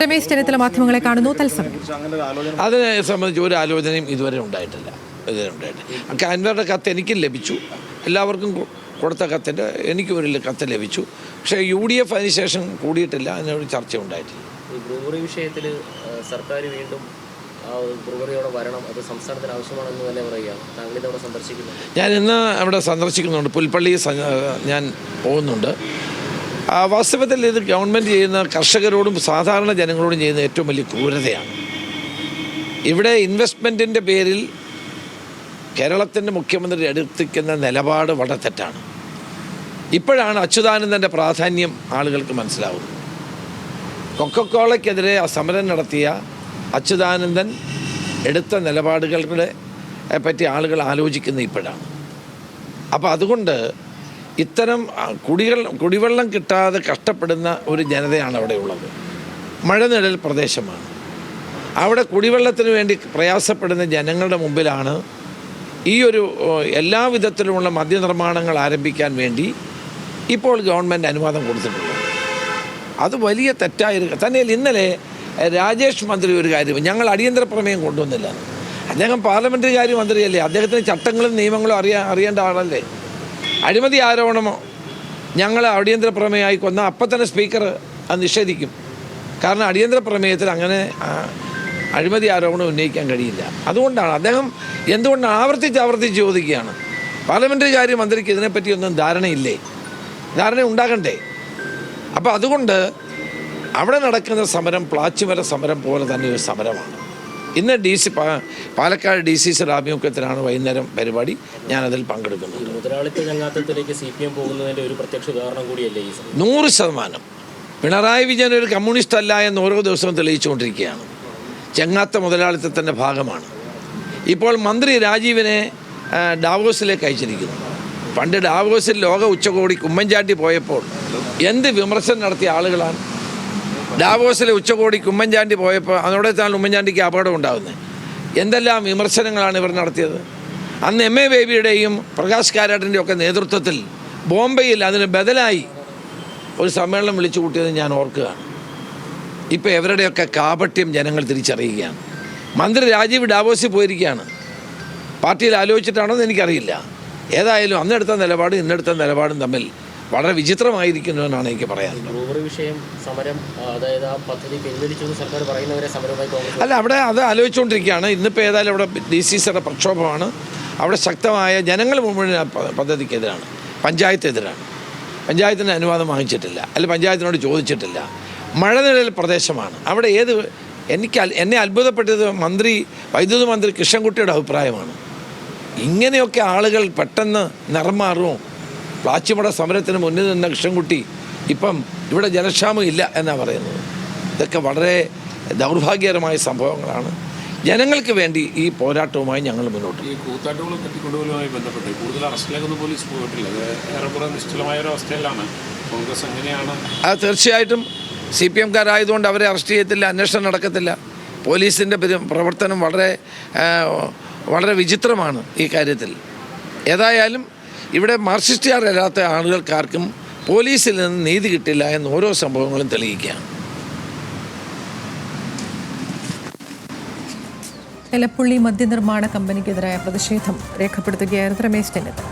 രമേശ് ചെന്നിത്തല മാധ്യമങ്ങളെ കാണുന്നു തത്സമയം. അതിനെ സംബന്ധിച്ച് ഒരു ആലോചനയും ഇതുവരെ ഉണ്ടായിട്ടില്ല. അൻവറുടെ കത്ത് എനിക്കും ലഭിച്ചു, എല്ലാവർക്കും കൊടുത്ത കത്തിൻ്റെ എനിക്കും ഒരു കത്ത് ലഭിച്ചു. പക്ഷേ UDF അതിനുശേഷം കൂടിയിട്ടില്ല, അതിനൊരു ചർച്ച ഉണ്ടായിട്ടില്ല. ഈ ബ്രൂവറി വിഷയത്തിൽ സർക്കാർ വീണ്ടും ബ്രൂവറിയോടെ വരണം, അത് സംസ്ഥാനത്തിന് ആവശ്യമാണെന്ന് തന്നെ പറയുകയാണ്. താങ്കൾ ഇതവിടെ സന്ദർശിക്കുന്നുണ്ട്? ഞാൻ ഇന്ന് അവിടെ സന്ദർശിക്കുന്നുണ്ട്, പുൽപ്പള്ളി ഞാൻ പോകുന്നുണ്ട്. വാസ്തവത്തിൽ ഇത് ഗവൺമെൻറ് ചെയ്യുന്ന കർഷകരോടും സാധാരണ ജനങ്ങളോടും ചെയ്യുന്ന ഏറ്റവും വലിയ ക്രൂരതയാണ്. ഇവിടെ ഇൻവെസ്റ്റ്മെൻറ്റിൻ്റെ പേരിൽ കേരളത്തിൻ്റെ മുഖ്യമന്ത്രി എടുത്തിരിക്കുന്ന നിലപാട് വളരെ തെറ്റാണ്. ഇപ്പോഴാണ് അച്യുതാനന്ദൻ്റെ പ്രാധാന്യം ആളുകൾക്ക് മനസ്സിലാവുന്നത്. കൊക്കക്കോളയ്ക്കെതിരെ സമരം നടത്തിയ അച്യുതാനന്ദൻ എടുത്ത നിലപാടുകളുടെ പറ്റി ആളുകൾ ആലോചിക്കുന്നത് ഇപ്പോഴാണ്. അപ്പോൾ അതുകൊണ്ട് ഇത്തരം കുടിവെള്ളം കിട്ടാതെ കഷ്ടപ്പെടുന്ന ഒരു ജനതയാണ് അവിടെ ഉള്ളത്. മഴനിഴൽ പ്രദേശമാണ്. അവിടെ കുടിവെള്ളത്തിന് വേണ്ടി പ്രയാസപ്പെടുന്ന ജനങ്ങളുടെ മുമ്പിലാണ് ഈ ഒരു എല്ലാ വിധത്തിലുമുള്ള മദ്യനിർമ്മാണങ്ങൾ ആരംഭിക്കാൻ വേണ്ടി ഇപ്പോൾ ഗവൺമെൻറ് അനുവാദം കൊടുത്തിട്ടുണ്ട്. അത് വലിയ തെറ്റായ തന്നെയല്ല. ഇന്നലെ രാജേഷ് മന്ത്രി ഒരു കാര്യം, ഞങ്ങൾ അടിയന്തര പ്രമേയം കൊണ്ടുവന്നില്ല. അദ്ദേഹം പാർലമെൻ്ററി കാര്യ മന്ത്രിയല്ലേ, അദ്ദേഹത്തിന് ചട്ടങ്ങളും നിയമങ്ങളും അറിയേണ്ട ആളല്ലേ. അഴിമതി ആരോപണമോ ഞങ്ങൾ അടിയന്തര പ്രമേയമായി കൊന്ന അപ്പം തന്നെ സ്പീക്കർ അത് നിഷേധിക്കും. കാരണം അടിയന്തര പ്രമേയത്തിൽ അങ്ങനെ അഴിമതി ആരോപണം ഉന്നയിക്കാൻ കഴിയില്ല. അതുകൊണ്ടാണ് അദ്ദേഹം എന്തുകൊണ്ടാണ് ആവർത്തിച്ച് ചോദിക്കുകയാണ്. പാർലമെൻ്ററി കാര്യ മന്ത്രിക്ക് ഇതിനെപ്പറ്റിയൊന്നും ധാരണയില്ലേ? ധാരണ ഉണ്ടാകണ്ടേ? അപ്പോൾ അതുകൊണ്ട് അവിടെ നടക്കുന്ന സമരം പ്ലാച്ചിമര സമരം പോലെ തന്നെ ഒരു സമരമാണ്. ഇന്ന് പാലക്കാട് DCC ആഭിമുഖ്യത്തിലാണ് വൈകുന്നേരം പരിപാടി. ഞാനതിൽ പങ്കെടുക്കുന്നുണ്ട്. മുതലാളിത്ത ചങ്ങാത്തത്തിലേക്ക് CPM പോകുന്നതിൻ്റെ ഒരു പ്രത്യക്ഷ ഉദാഹരണം കൂടിയല്ലേ ഈ 100%. പിണറായി വിജയൻ ഒരു കമ്മ്യൂണിസ്റ്റ് അല്ല എന്ന് ഓരോ ദിവസവും തെളിയിച്ചുകൊണ്ടിരിക്കുകയാണ്. ചങ്ങാത്ത മുതലാളിത്തത്തിൻ്റെ ഭാഗമാണ്. ഇപ്പോൾ മന്ത്രി രാജീവിനെ ഡാവോസിലേക്ക് അയച്ചിരിക്കുന്നു. പണ്ട് ഡാവോസിൽ ലോക ഉച്ചകോടി ഉമ്മൻചാണ്ടി പോയപ്പോൾ എന്ത് വിമർശനം നടത്തിയ ആളുകളാണ്. ഡാവോസിലെ ഉച്ചകോടിക്ക് ഉമ്മൻചാണ്ടി പോയപ്പോൾ അതോടെ തന്നെ ഉമ്മൻചാണ്ടിക്ക് അപകടം ഉണ്ടാകുന്നത്. എന്തെല്ലാം വിമർശനങ്ങളാണ് ഇവർ നടത്തിയത്. അന്ന് MA ബേബിയുടെയും പ്രകാശ് കാരാട്ടിൻ്റെയും ഒക്കെ നേതൃത്വത്തിൽ ബോംബെയിൽ അതിന് ബദലായി ഒരു സമ്മേളനം വിളിച്ചു കൂട്ടിയത് ഞാൻ ഓർക്കുകയാണ്. ഇപ്പോൾ ഇവരുടെയൊക്കെ കാപട്യം ജനങ്ങൾ തിരിച്ചറിയുകയാണ്. മന്ത്രി രാജീവ് ഡാവോസിൽ പോയിരിക്കുകയാണ്. പാർട്ടിയിൽ ആലോചിച്ചിട്ടാണോ എന്ന് എനിക്കറിയില്ല. ഏതായാലും അന്നെടുത്ത നിലപാടും ഇന്നെടുത്ത നിലപാടും തമ്മിൽ വളരെ വിചിത്രമായിരിക്കുന്നു എന്നാണ് എനിക്ക് പറയാനുള്ളത്. ബ്രൂവറി വിഷയം സമരം, അതായത് ആ പദ്ധതി പിൻവലിച്ചു സർക്കാർ പറയുന്നവരെ സമരമായി കോൺഗ്രസ് അല്ല, അവിടെ അത് ആലോചിച്ചുകൊണ്ടിരിക്കുകയാണ്. ഇന്നിപ്പോൾ ഏതായാലും അവിടെ DCCയുടെ പ്രക്ഷോഭമാണ്. അവിടെ ശക്തമായ ജനങ്ങൾ മുഴുവൻ പദ്ധതിക്കെതിരാണ്, പഞ്ചായത്തെതിരാണ്. പഞ്ചായത്തിന് അനുവാദം വാങ്ങിച്ചിട്ടില്ല, അല്ല പഞ്ചായത്തിനോട് ചോദിച്ചിട്ടില്ല. മഴനിഴൽ പ്രദേശമാണ്. അവിടെ എന്നെ അത്ഭുതപ്പെട്ടത് വൈദ്യുതി മന്ത്രി കൃഷ്ണൻകുട്ടിയുടെ അഭിപ്രായമാണ്. ഇങ്ങനെയൊക്കെ ആളുകൾ പെട്ടെന്ന് നിറം മാറുമോ? പ്ലാച്ചിമട സമരത്തിന് മുന്നിൽ നിന്ന കൃഷ്ണൻകുട്ടി ഇപ്പം ഇവിടെ ജലക്ഷാമം ഇല്ല എന്നാണ് പറയുന്നത്. ഇതൊക്കെ വളരെ ദൗർഭാഗ്യകരമായ സംഭവങ്ങളാണ്. ജനങ്ങൾക്ക് വേണ്ടി ഈ പോരാട്ടവുമായി ഞങ്ങൾ മുന്നോട്ട്. ഈ കൂത്താട്ടുകളും തട്ടിക്കൊണ്ടുപോലുമായി ബന്ധപ്പെട്ട് കൂടുതൽ അറസ്റ്റിലേക്കൊന്നും പോലീസ് പോയിട്ടില്ല. അത് ഏറെക്കുറെ നിശ്ചലമായ ഒരു അവസ്ഥയിലാണ്. കോൺഗ്രസ് എങ്ങനെയാണ്? അത് തീർച്ചയായിട്ടും CPMക്കാരായതുകൊണ്ട് അവരെ അറസ്റ്റ് ചെയ്യത്തില്ല, അന്വേഷണം നടക്കത്തില്ല. പോലീസിൻ്റെ പ്രവർത്തനം വളരെ വിചിത്രമാണ് ഈ കാര്യത്തിൽ. ഏതായാലും ഇവിടെ മാർക്സിസ്റ്റുകാരല്ലാത്ത ആളുകൾക്കാർക്കും പോലീസിൽ നിന്ന് നീതി കിട്ടില്ല എന്ന് ഓരോ സംഭവങ്ങളും തെളിയിക്കുകയാണ്. എലപ്പുള്ളി മദ്യനിർമ്മാണ കമ്പനിക്കെതിരായ പ്രതിഷേധം രേഖപ്പെടുത്തുകയായിരുന്നു രമേശ് ചെന്നിത്തല.